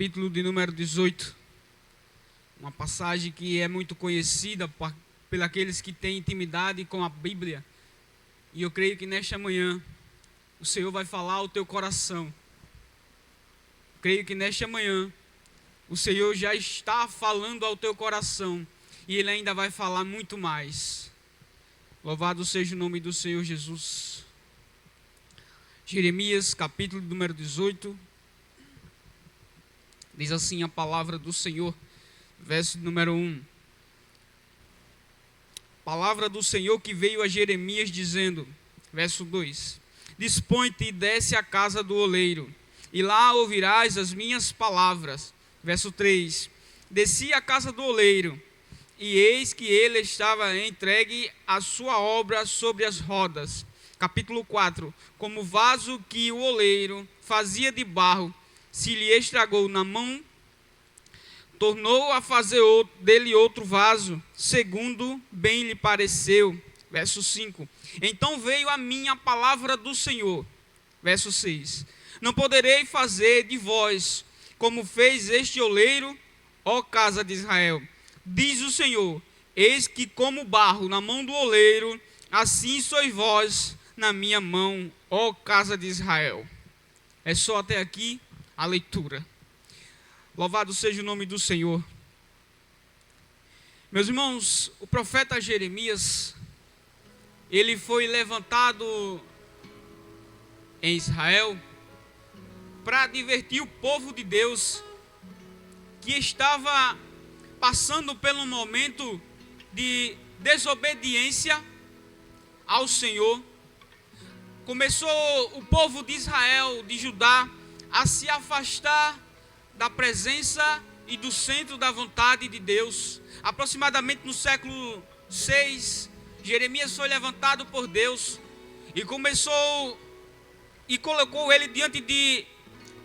capítulo de número 18, uma passagem que é muito conhecida por aqueles que têm intimidade com a Bíblia. E eu creio que nesta manhã o Senhor vai falar ao teu coração. Creio que nesta manhã o Senhor já está falando ao teu coração e Ele ainda vai falar muito mais. Louvado seja o nome do Senhor Jesus. Jeremias, capítulo número 18, diz assim a palavra do Senhor, verso número 1. Palavra do Senhor que veio a Jeremias dizendo, verso 2: Dispõe-te e desce à casa do oleiro, e lá ouvirás as minhas palavras. Verso 3: Desci à casa do oleiro, e eis que ele estava entregue à sua obra sobre as rodas. Capítulo 4: Como vaso que o oleiro fazia de barro, se lhe estragou na mão, tornou a fazer dele outro vaso, segundo bem lhe pareceu. Verso 5: Então veio a mim a palavra do Senhor. Verso 6: Não poderei fazer de vós como fez este oleiro, ó casa de Israel. Diz o Senhor: Eis que como barro na mão do oleiro, assim sois vós na minha mão, ó casa de Israel. É só até aqui a leitura. Louvado seja o nome do Senhor. Meus irmãos, o profeta Jeremias, ele foi levantado em Israel para advertir o povo de Deus que estava passando por um momento de desobediência ao Senhor. Começou o povo de Israel, de Judá, a se afastar da presença e do centro da vontade de Deus. Aproximadamente no século 6, Jeremias foi levantado por Deus e colocou ele diante de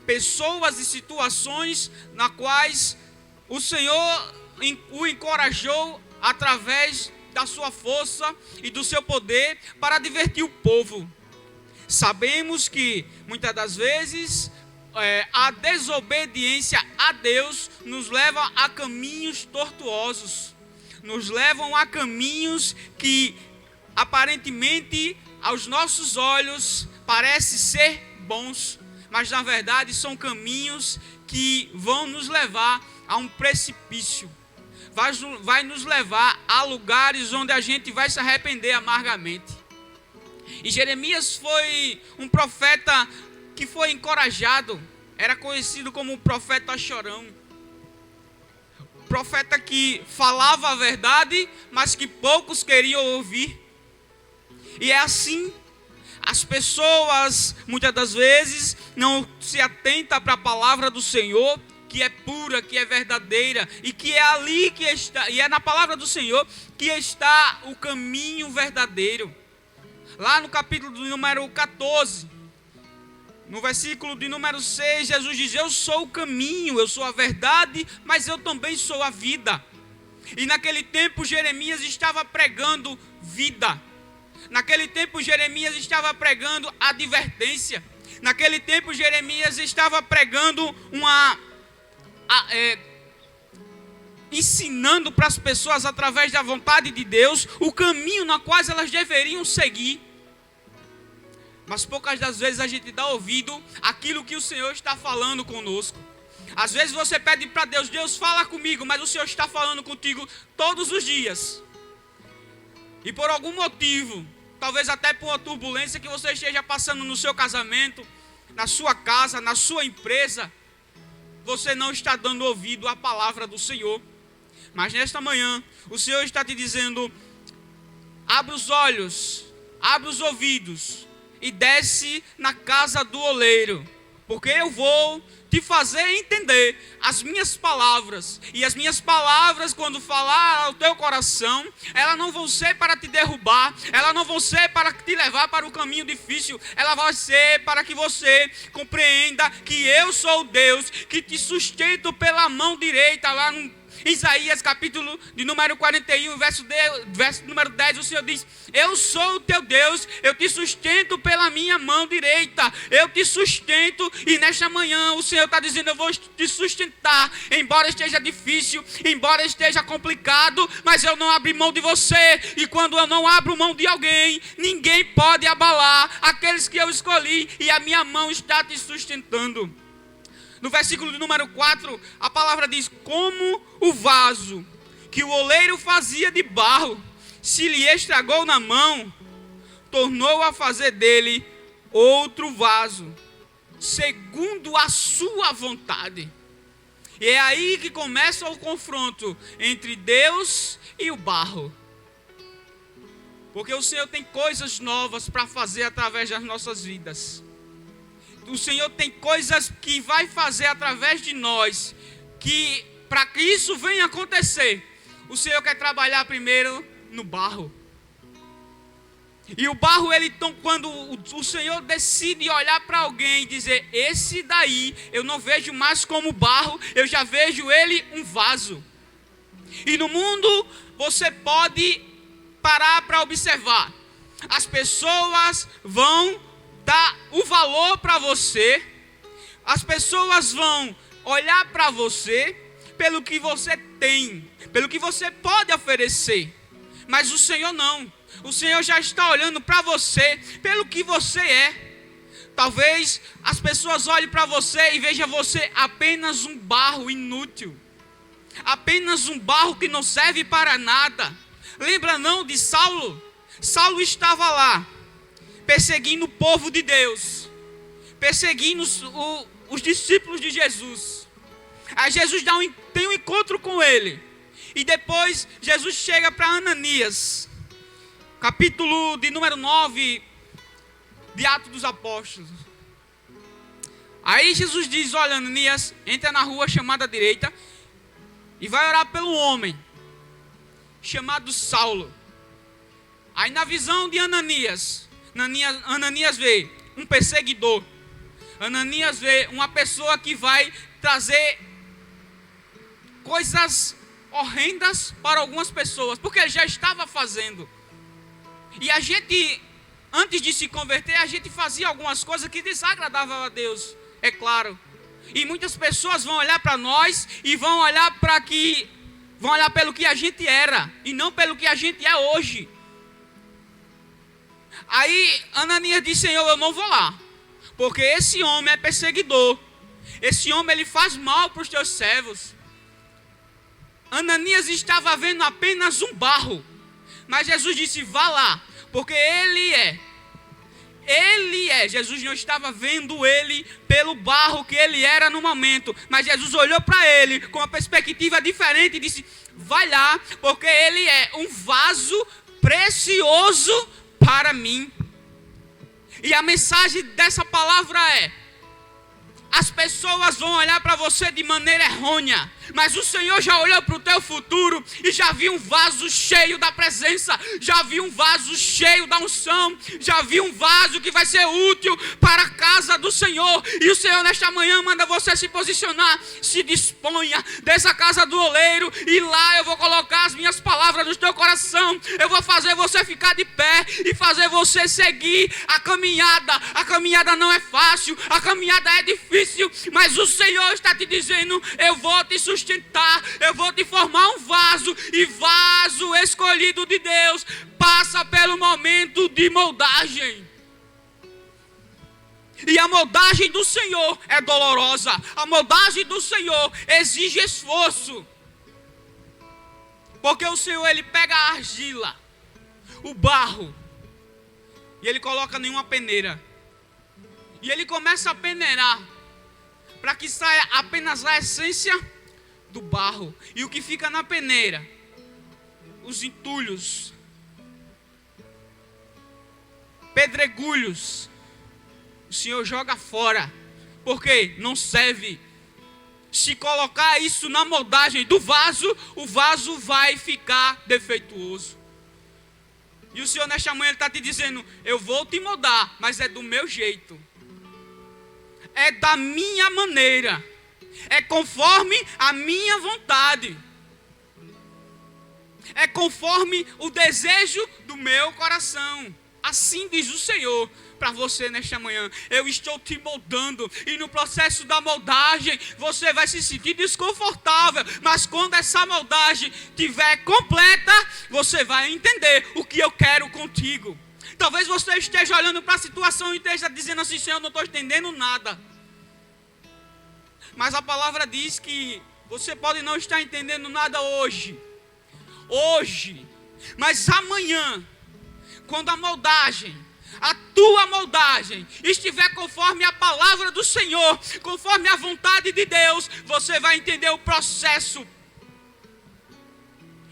pessoas e situações na quais o Senhor o encorajou através da sua força e do seu poder para advertir o povo. Sabemos que muitas das vezes a desobediência a Deus nos leva a caminhos tortuosos, nos levam a caminhos que aparentemente aos nossos olhos parecem ser bons, mas na verdade são caminhos que vão nos levar a um precipício, vai nos levar a lugares onde a gente vai se arrepender amargamente. E Jeremias foi um profeta que foi encorajado, era conhecido como o profeta chorão. Profeta que falava a verdade, mas que poucos queriam ouvir. E é assim, as pessoas muitas das vezes não se atentam para a palavra do Senhor, que é pura, que é verdadeira, e que é ali que está, e é na palavra do Senhor que está o caminho verdadeiro. Lá no capítulo do número 14, no versículo de número 6, Jesus diz: Eu sou o caminho, eu sou a verdade, mas eu também sou a vida. E naquele tempo Jeremias estava pregando vida. Naquele tempo Jeremias estava pregando advertência. Naquele tempo Jeremias estava pregando ensinando para as pessoas através da vontade de Deus o caminho na qual elas deveriam seguir. Mas poucas das vezes a gente dá ouvido àquilo que o Senhor está falando conosco. Às vezes você pede para Deus: Deus, fala comigo, mas o Senhor está falando contigo todos os dias. E por algum motivo, talvez até por uma turbulência que você esteja passando no seu casamento, na sua casa, na sua empresa, você não está dando ouvido à palavra do Senhor. Mas nesta manhã, o Senhor está te dizendo: abre os olhos, abre os ouvidos e desce na casa do oleiro, porque eu vou te fazer entender as minhas palavras. E as minhas palavras, quando falar ao teu coração, elas não vão ser para te derrubar, elas não vão ser para te levar para o caminho difícil, ela vai ser para que você compreenda que eu sou o Deus que te sustento pela mão direita. Lá Em Isaías capítulo de número 41, verso número 10, o Senhor diz: eu sou o teu Deus, eu te sustento pela minha mão direita, eu te sustento. E nesta manhã o Senhor está dizendo: eu vou te sustentar, embora esteja difícil, embora esteja complicado, mas eu não abri mão de você. E quando eu não abro mão de alguém, ninguém pode abalar aqueles que eu escolhi, e a minha mão está te sustentando. No versículo de número 4, a palavra diz: como o vaso que o oleiro fazia de barro se lhe estragou na mão, tornou a fazer dele outro vaso, segundo a sua vontade. E é aí que começa o confronto entre Deus e o barro. Porque o Senhor tem coisas novas para fazer através das nossas vidas. O Senhor tem coisas que vai fazer através de nós, que para que isso venha acontecer, o Senhor quer trabalhar primeiro no barro. E o barro, quando o Senhor decide olhar para alguém e dizer: esse daí eu não vejo mais como barro, eu já vejo ele um vaso. E no mundo você pode parar para observar. As pessoas vão dar o valor para você, as pessoas vão olhar para você pelo que você tem, pelo que você pode oferecer. Mas o Senhor não. O Senhor já está olhando para você pelo que você é. Talvez as pessoas olhem para você e vejam você apenas um barro inútil, apenas um barro que não serve para nada. Lembra não de Saulo? Saulo estava lá perseguindo o povo de Deus, perseguindo os discípulos de Jesus. Aí Jesus tem um encontro com ele. E depois Jesus chega para Ananias, capítulo de número 9 de Atos dos Apóstolos. Aí Jesus diz: olha, Ananias, entra na rua chamada direita e vai orar pelo homem chamado Saulo. Aí na visão de Ananias vê um perseguidor. Ananias vê uma pessoa que vai trazer coisas horrendas para algumas pessoas, porque ele já estava fazendo. E a gente, antes de se converter, a gente fazia algumas coisas que desagradavam a Deus, é claro. E muitas pessoas vão olhar para nós e vão olhar pelo que a gente era e não pelo que a gente é hoje. Aí Ananias disse: Senhor, eu não vou lá, porque esse homem é perseguidor, esse homem ele faz mal para os teus servos. Ananias estava vendo apenas um barro, mas Jesus disse: vá lá, porque ele é. Jesus não estava vendo ele pelo barro que ele era no momento, mas Jesus olhou para ele com uma perspectiva diferente e disse: vai lá, porque ele é um vaso precioso para mim. E a mensagem dessa palavra é: as pessoas vão olhar para você de maneira errônea, mas o Senhor já olhou para o teu futuro e já viu um vaso cheio da presença, já viu um vaso cheio da unção, já viu um vaso que vai ser útil para a casa do Senhor. E o Senhor nesta manhã manda você se posicionar, se disponha, dessa casa do oleiro, e lá eu vou colocar as minhas palavras no teu coração, eu vou fazer você ficar de pé e fazer você seguir a caminhada. A caminhada não é fácil, a caminhada é difícil, mas o Senhor está te dizendo: eu vou te sustentar, eu vou te formar um vaso, e vaso escolhido de Deus passa pelo momento de moldagem. E a moldagem do Senhor é dolorosa, a moldagem do Senhor exige esforço, porque o Senhor ele pega a argila, o barro, e ele coloca em uma peneira, e ele começa a peneirar para que saia apenas a essência do barro. E o que fica na peneira? Os entulhos, pedregulhos, o Senhor joga fora, porque não serve. Se colocar isso na moldagem do vaso, o vaso vai ficar defeituoso. E o Senhor nesta manhã está te dizendo: eu vou te moldar, mas é do meu jeito, é da minha maneira, é conforme a minha vontade. é conforme o desejo do meu coração. Assim diz o Senhor para você nesta manhã: eu estou te moldando, e no processo da moldagem você vai se sentir desconfortável, mas quando essa moldagem estiver completa, você vai entender o que eu quero contigo. Talvez você esteja olhando para a situação e esteja dizendo assim: Senhor, eu não estou entendendo nada. Mas a palavra diz que você pode não estar entendendo nada hoje, mas amanhã, quando a moldagem, a tua moldagem, estiver conforme a palavra do Senhor, conforme a vontade de Deus, você vai entender o processo.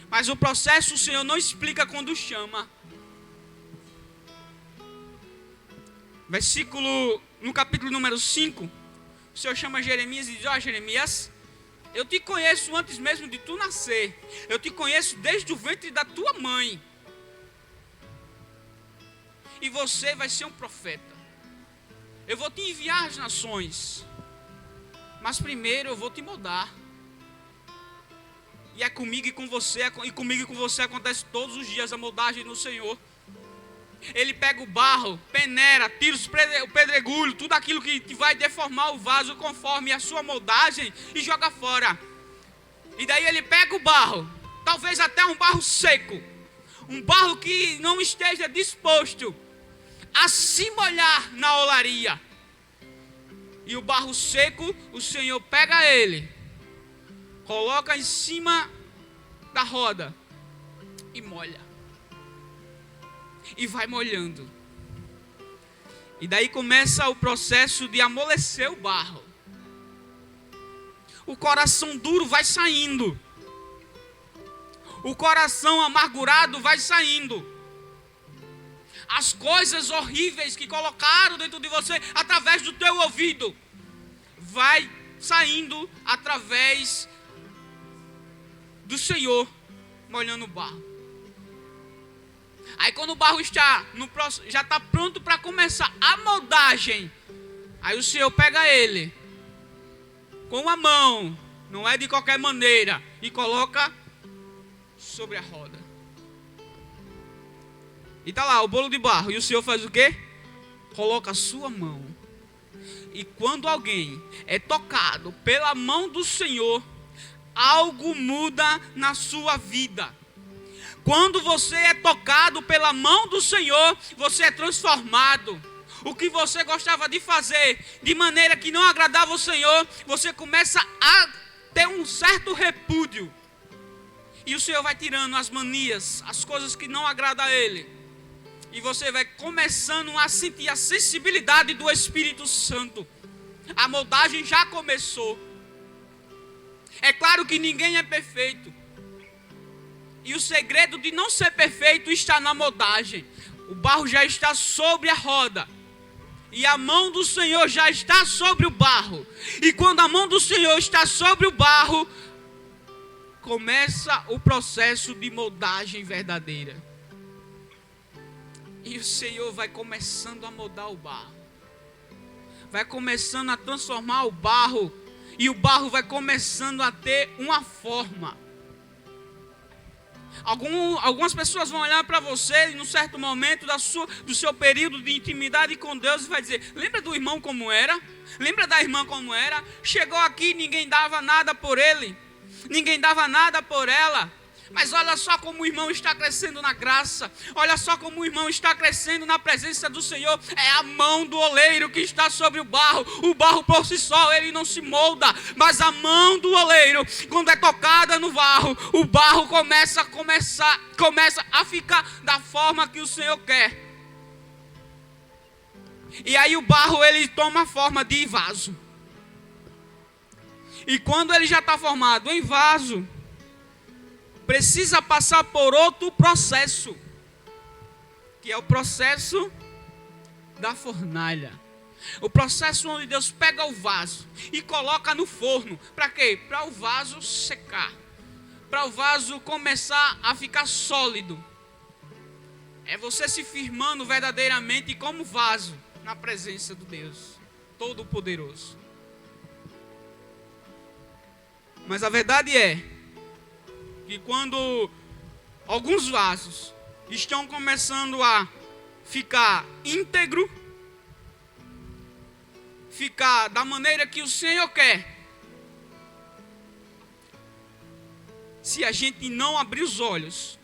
Mas o processo o Senhor não explica quando chama. No capítulo número 5, o Senhor chama Jeremias e diz: ó, Jeremias, eu te conheço antes mesmo de tu nascer. Eu te conheço desde o ventre da tua mãe. E você vai ser um profeta. Eu vou te enviar às nações. Mas primeiro eu vou te moldar. E é comigo e com você. E comigo e com você acontece todos os dias a moldagem no Senhor. Ele pega o barro, peneira, tira o pedregulho, tudo aquilo que vai deformar o vaso conforme a sua moldagem, e joga fora. E daí ele pega o barro, talvez até um barro seco, um barro que não esteja disposto a se molhar na olaria. E o barro seco, o Senhor pega ele, coloca em cima da roda e molha. E vai molhando. E daí começa o processo de amolecer o barro. O coração duro vai saindo. O coração amargurado vai saindo. As coisas horríveis que colocaram dentro de você através do teu ouvido vai saindo através do Senhor molhando o barro. Aí quando o barro já está pronto para começar a moldagem, aí o Senhor pega ele com a mão, não é de qualquer maneira, e coloca sobre a roda. E está lá o bolo de barro, e o Senhor faz o quê? Coloca a sua mão. E quando alguém é tocado pela mão do Senhor, algo muda na sua vida. Quando você é tocado pela mão do Senhor, você é transformado. O que você gostava de fazer de maneira que não agradava o Senhor, você começa a ter um certo repúdio. E o Senhor vai tirando as manias, as coisas que não agradam a Ele. E você vai começando a sentir a sensibilidade do Espírito Santo. A moldagem já começou. É claro que ninguém é perfeito. E o segredo de não ser perfeito está na moldagem. O barro já está sobre a roda. E a mão do Senhor já está sobre o barro. E quando a mão do Senhor está sobre o barro, começa o processo de moldagem verdadeira. E o Senhor vai começando a moldar o barro. Vai começando a transformar o barro. E o barro vai começando a ter uma forma. Algumas pessoas vão olhar para você em um certo momento do seu período de intimidade com Deus e vai dizer: lembra do irmão como era? Lembra da irmã como era? Chegou aqui, ninguém dava nada por ele, ninguém dava nada por ela. Mas olha só como o irmão está crescendo na graça. Olha só como o irmão está crescendo na presença do Senhor. É a mão do oleiro que está sobre o barro. O barro por si só, ele não se molda. Mas a mão do oleiro, quando é tocada no barro, o barro começa a ficar da forma que o Senhor quer. E aí o barro, ele toma a forma de vaso. E quando ele já está formado em vaso, precisa passar por outro processo, que é o processo da fornalha. O processo onde Deus pega o vaso e coloca no forno. Para quê? Para o vaso secar. Para o vaso começar a ficar sólido. É você se firmando verdadeiramente como vaso na presença do Deus Todo-Poderoso. Mas a verdade é que quando Alguns vasos estão começando a ficar íntegro, ficar da maneira que o Senhor quer. Se a gente não abrir os olhos,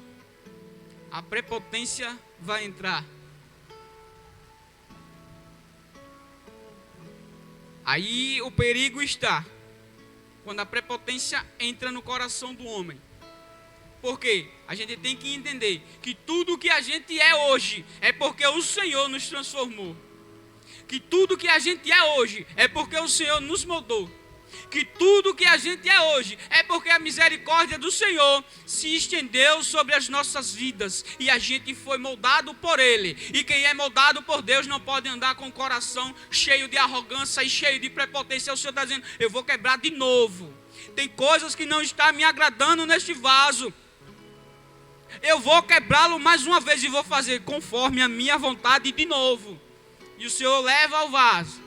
a prepotência vai entrar. Aí o perigo está quando a prepotência entra no coração do homem. Porque a gente tem que entender que tudo que a gente é hoje é porque o Senhor nos transformou. Que tudo que a gente é hoje é porque o Senhor nos moldou. Que tudo que a gente é hoje é porque a misericórdia do Senhor se estendeu sobre as nossas vidas e a gente foi moldado por Ele. E quem é moldado por Deus não pode andar com o coração cheio de arrogância e cheio de prepotência. O Senhor está dizendo, eu vou quebrar de novo. Tem coisas que não estão me agradando neste vaso. Eu vou quebrá-lo mais uma vez e vou fazer conforme a minha vontade de novo. E o Senhor leva o vaso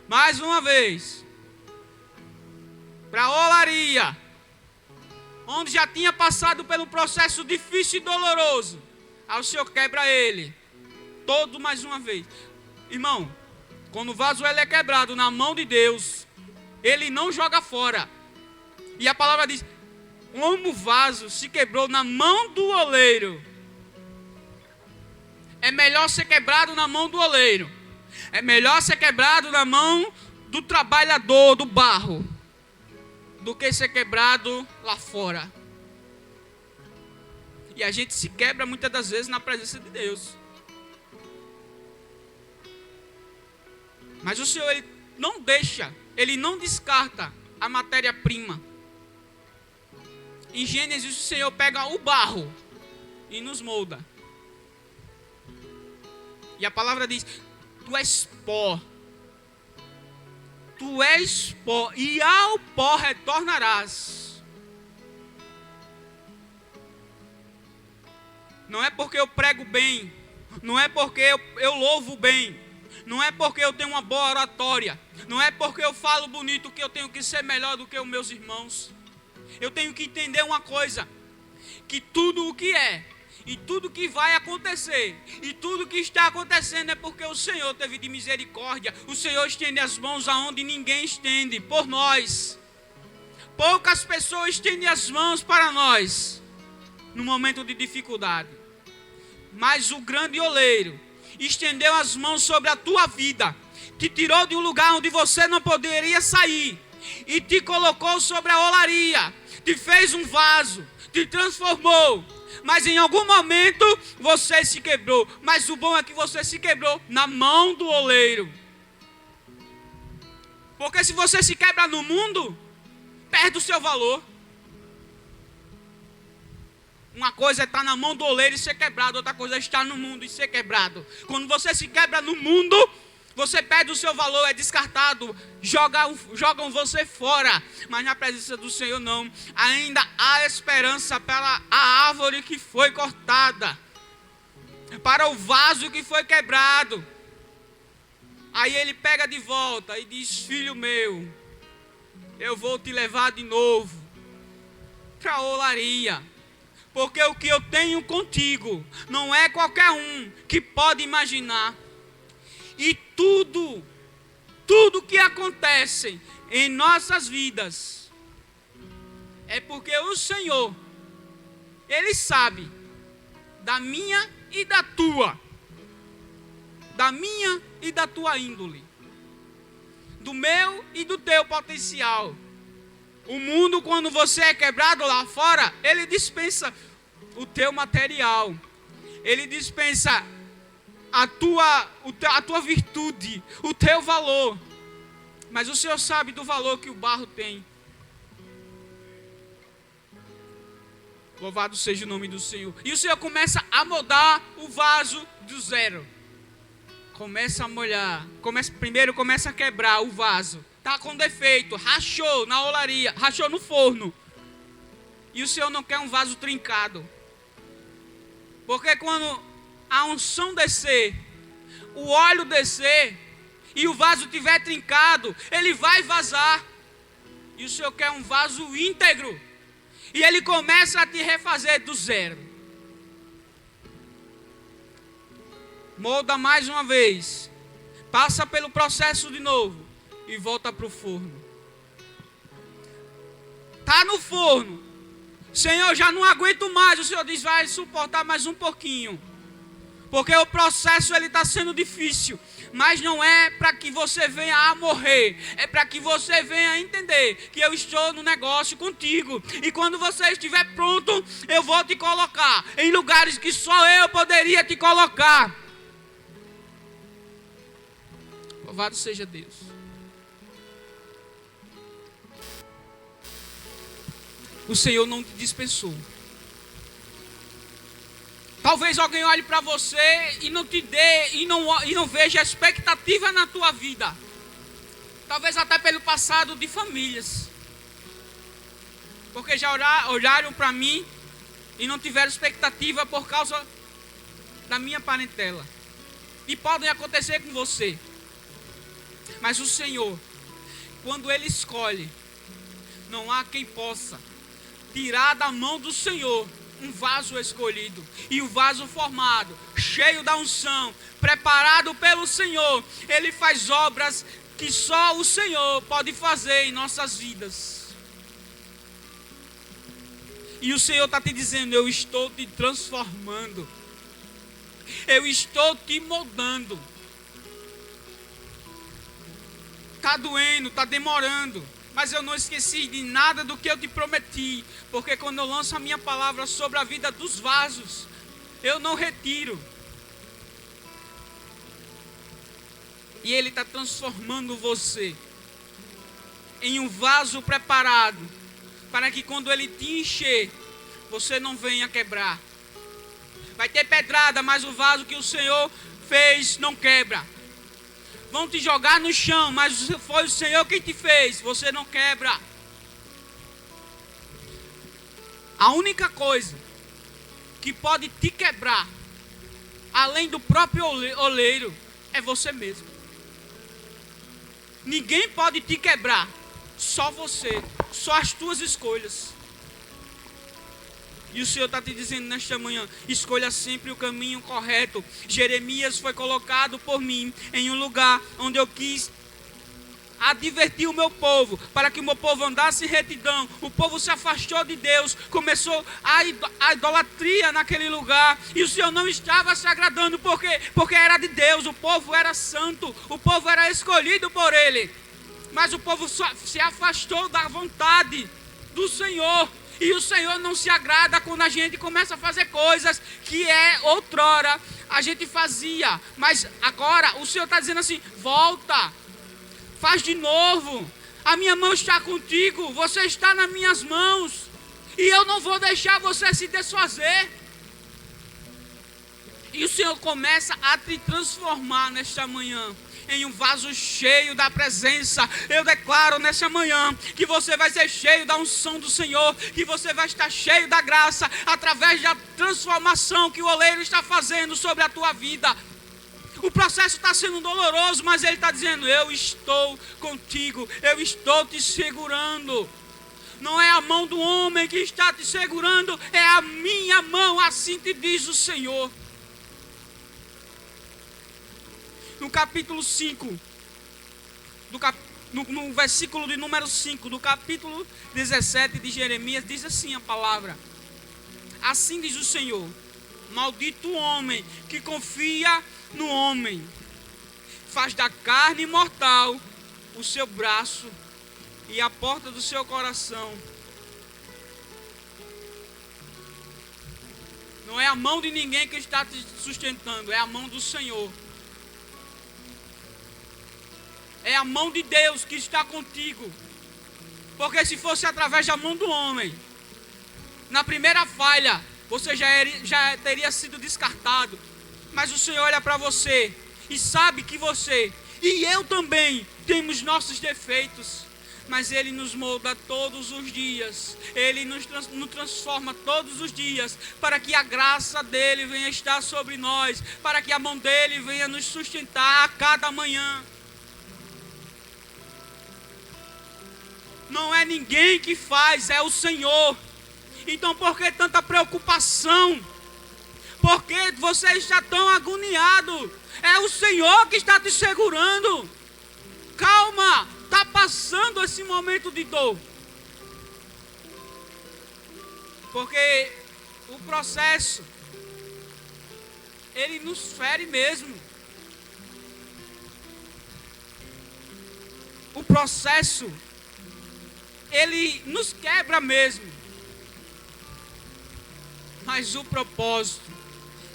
mais uma vez para a olaria, onde já tinha passado pelo processo difícil e doloroso. Aí o Senhor quebra ele todo mais uma vez. Irmão, quando o vaso ele é quebrado na mão de Deus, Ele não joga fora. E a palavra diz, como o vaso se quebrou na mão do oleiro, é melhor ser quebrado na mão do oleiro. É melhor ser quebrado na mão do trabalhador, do barro, do que ser quebrado lá fora. E a gente se quebra muitas das vezes na presença de Deus. Mas o Senhor, Ele não deixa, Ele não descarta a matéria-prima. Em Gênesis, o Senhor pega o barro e nos molda. E a palavra diz, tu és pó. Tu és pó, e ao pó retornarás. Não é porque eu prego bem, não é porque eu louvo bem, não é porque eu tenho uma boa oratória, não é porque eu falo bonito que eu tenho que ser melhor do que os meus irmãos. Eu tenho que entender uma coisa, que tudo o que é, e tudo que vai acontecer, e tudo que está acontecendo é porque o Senhor teve de misericórdia. O Senhor estende as mãos aonde ninguém estende, por nós. Poucas pessoas estendem as mãos para nós, no momento de dificuldade. Mas o grande oleiro estendeu as mãos sobre a tua vida, te tirou de um lugar onde você não poderia sair, e te colocou sobre a olaria, te fez um vaso, te transformou. Mas em algum momento você se quebrou. Mas o bom é que você se quebrou na mão do oleiro. Porque se você se quebra no mundo, perde o seu valor. Uma coisa é estar na mão do oleiro e ser quebrado, outra coisa é estar no mundo e ser quebrado. Quando você se quebra no mundo, você perde o seu valor, é descartado, jogam você fora. Mas na presença do Senhor não. Ainda há esperança para a árvore que foi cortada, para o vaso que foi quebrado. Aí Ele pega de volta e diz, filho meu, eu vou te levar de novo para a olaria. Porque o que eu tenho contigo não é qualquer um que pode imaginar. E tudo que acontece em nossas vidas é porque o Senhor, Ele sabe da minha e da tua índole, do meu e do teu potencial. O mundo, quando você é quebrado lá fora, ele dispensa o teu material, ele dispensa a tua virtude, o teu valor. Mas o Senhor sabe do valor que o barro tem. Louvado seja o nome do Senhor. E o Senhor começa a moldar o vaso do zero. Começa a molhar. Primeiro começa a quebrar o vaso. Está com defeito. Rachou na olaria. Rachou no forno. E o Senhor não quer um vaso trincado. Porque quando a unção descer, o óleo descer, e o vaso estiver trincado, ele vai vazar. E o Senhor quer um vaso íntegro. E Ele começa a te refazer do zero. molda mais uma vez, passa pelo processo de novo e volta para o forno. Está no forno, Senhor, já não aguento mais. O Senhor diz, vai suportar mais um pouquinho, porque o processo está sendo difícil. Mas não é para que você venha a morrer, é para que você venha a entender que eu estou no negócio contigo. E quando você estiver pronto, eu vou te colocar em lugares que só eu poderia te colocar. Louvado seja Deus. O Senhor não te dispensou. Talvez alguém olhe para você e não te dê, e não veja expectativa na tua vida. Talvez até pelo passado de famílias. Porque já olharam para mim e não tiveram expectativa por causa da minha parentela. E podem acontecer com você. Mas o Senhor, quando Ele escolhe, não há quem possa tirar da mão do Senhor um vaso escolhido. E o vaso formado, cheio da unção, preparado pelo Senhor, Ele faz obras que só o Senhor pode fazer em nossas vidas. E o Senhor está te dizendo, eu estou te transformando. Eu estou te moldando. Está doendo, está demorando. Mas eu não esqueci de nada do que eu te prometi. Porque quando eu lanço a minha palavra sobre a vida dos vasos, eu não retiro. E Ele está transformando você em um vaso preparado, para que quando Ele te encher, você não venha quebrar. Vai ter pedrada, mas o vaso que o Senhor fez não quebra. Vão te jogar no chão, mas foi o Senhor quem te fez, você não quebra. A única coisa que pode te quebrar, além do próprio oleiro, é você mesmo. Ninguém pode te quebrar, só você, só as tuas escolhas. E o Senhor está te dizendo nesta manhã, escolha sempre o caminho correto. Jeremias foi colocado por mim em um lugar onde eu quis advertir o meu povo, para que o meu povo andasse em retidão. O povo se afastou de Deus, começou a idolatria naquele lugar, e o Senhor não estava se agradando, porque era de Deus, o povo era santo, o povo era escolhido por Ele, mas o povo se afastou da vontade do Senhor. E o Senhor não se agrada quando a gente começa a fazer coisas que outrora a gente fazia. Mas agora o Senhor está dizendo assim, volta, faz de novo. A minha mão está contigo, você está nas minhas mãos. E eu não vou deixar você se desfazer. E o Senhor começa a te transformar nesta manhã em um vaso cheio da presença. Eu declaro nessa manhã que você vai ser cheio da unção do Senhor, que você vai estar cheio da graça, através da transformação que o oleiro está fazendo sobre a tua vida. O processo está sendo doloroso, mas Ele está dizendo, eu estou contigo, eu estou te segurando. Não é a mão do homem que está te segurando, é a minha mão, assim te diz o Senhor. No capítulo 5, no versículo de número 5, do capítulo 17 de Jeremias, diz assim a palavra. Assim diz o Senhor, maldito o homem que confia no homem, faz da carne mortal o seu braço e a porta do seu coração. Não é a mão de ninguém que está te sustentando, é a mão do Senhor. É a mão de Deus que está contigo. Porque se fosse através da mão do homem, na primeira falha, você já teria sido descartado. Mas o Senhor olha para você e sabe que você e eu também temos nossos defeitos. Mas Ele nos molda todos os dias. Ele nos transforma todos os dias, para que a graça dEle venha estar sobre nós, para que a mão dEle venha nos sustentar a cada manhã. Não é ninguém que faz, é o Senhor. Então por que tanta preocupação? Por que você está tão agoniado? É o Senhor que está te segurando. Calma, está passando esse momento de dor. Porque o processo, ele nos fere mesmo. O processo, ele nos quebra mesmo. Mas o propósito,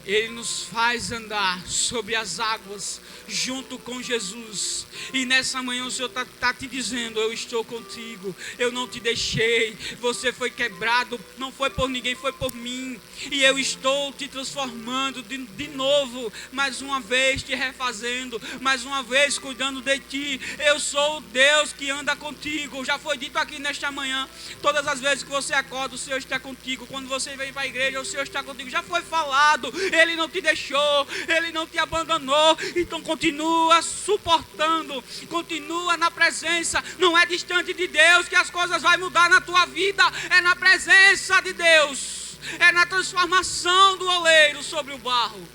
ele nos faz andar sobre as águas junto com Jesus. E nessa manhã o Senhor está te dizendo: eu estou contigo, eu não te deixei. Você foi quebrado, não foi por ninguém, foi por mim. E eu estou te transformando de novo, mais uma vez te refazendo, mais uma vez cuidando de ti. Eu sou o Deus que anda contigo. Já foi dito aqui nesta manhã. Todas as vezes que você acorda, o Senhor está contigo. Quando você vem para a igreja, o Senhor está contigo. Já foi falado. Ele não te deixou, Ele não te abandonou. Então continua suportando, continua na presença. Não é distante de Deus que as coisas vão mudar na tua vida. É na presença de Deus, é na transformação do oleiro sobre o barro.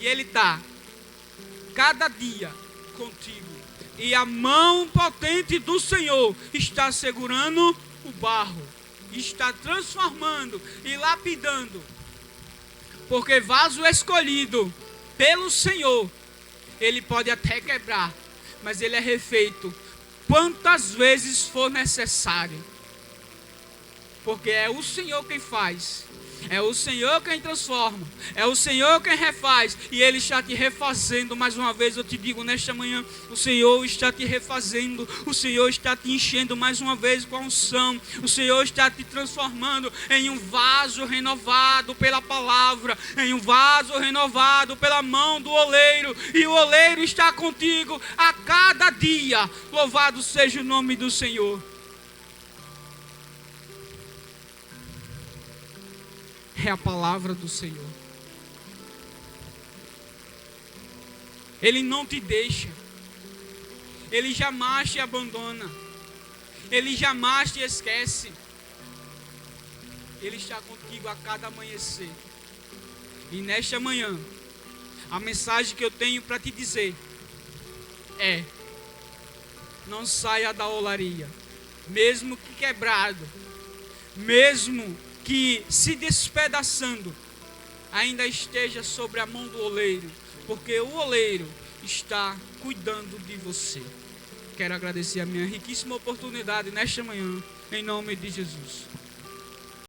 E Ele está cada dia contigo. E a mão potente do Senhor está segurando o barro, está transformando e lapidando. Porque vaso escolhido pelo Senhor, ele pode até quebrar, mas ele é refeito quantas vezes for necessário. Porque é o Senhor quem faz, é o Senhor quem transforma, é o Senhor quem refaz. E Ele está te refazendo. Mais uma vez eu te digo nesta manhã, o Senhor está te refazendo. O Senhor está te enchendo mais uma vez com a unção. O Senhor está te transformando em um vaso renovado pela palavra, em um vaso renovado pela mão do oleiro. E o oleiro está contigo a cada dia. Louvado seja o nome do Senhor. É a palavra do Senhor. Ele não te deixa. Ele jamais te abandona. Ele jamais te esquece. Ele está contigo a cada amanhecer. E nesta manhã, a mensagem que eu tenho para te dizer é: não saia da olaria, mesmo que quebrado, mesmo que se despedaçando, ainda esteja sobre a mão do oleiro, porque o oleiro está cuidando de você. Quero agradecer a minha riquíssima oportunidade nesta manhã, em nome de Jesus.